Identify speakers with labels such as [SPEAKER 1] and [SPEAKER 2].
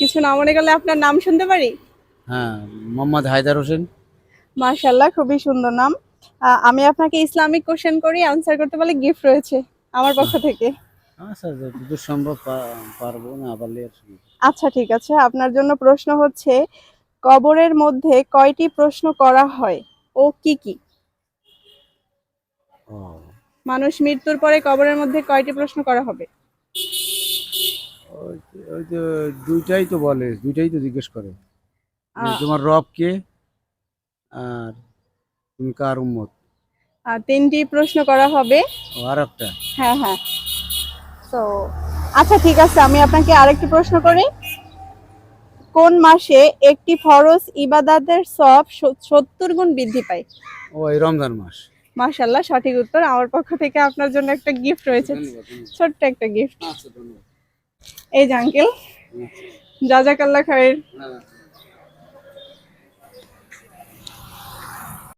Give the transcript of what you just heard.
[SPEAKER 1] কিছু না মনে করলে আপনার নাম শুনতে পারি?
[SPEAKER 2] হ্যাঁ, মোহাম্মদ হায়দার হোসেন।
[SPEAKER 1] মাশাআল্লাহ, খুবই সুন্দর নাম। আমি আপনাকে ইসলামিক কোশ্চেন করি, আনসার করতে পারলে গিফট রয়েছে আমার পক্ষ থেকে।
[SPEAKER 2] আচ্ছা, যতদূর সম্ভব পারবো, না পারলে আর কি।
[SPEAKER 1] আচ্ছা ঠিক আছে, আপনার জন্য প্রশ্ন হচ্ছে, কবরের মধ্যে কয়টি প্রশ্ন করা হয় ও কি কি?
[SPEAKER 2] ও,
[SPEAKER 1] মানুষ মৃত্যুর পরে কবরের মধ্যে কয়টি প্রশ্ন করা হবে?
[SPEAKER 2] ওই তো দুইটাই তো বলে, দুইটাই তো জিজ্ঞেস করে যে
[SPEAKER 1] আহ,
[SPEAKER 2] তোমার রব কে, আর তুমি কার উম্মত।
[SPEAKER 1] তিনটি প্রশ্ন করা হবে।
[SPEAKER 2] ও, আর একটা।
[SPEAKER 1] হ্যাঁ হ্যাঁ। তো আচ্ছা ঠিক আছে, আমি আপনাকে আরেকটি প্রশ্ন করি। কোন মাসে একটি ফরজ ইবাদতের সওয়াব 70 গুণ বৃদ্ধি পায়?
[SPEAKER 2] ও, এই রমজান মাস।
[SPEAKER 1] মাশাআল্লাহ, সঠিক উত্তর। আমার পক্ষ থেকে আপনার জন্য একটা গিফট রয়েছে,
[SPEAKER 2] ধন্যবাদ, ধন্যবাদ।
[SPEAKER 1] ছোট্ট একটা গিফট।
[SPEAKER 2] আচ্ছা, ধন্যবাদ।
[SPEAKER 1] এই যে আঙ্কেল, জাজাকাল্লাহ খায়ের।
[SPEAKER 2] হ্যাঁ।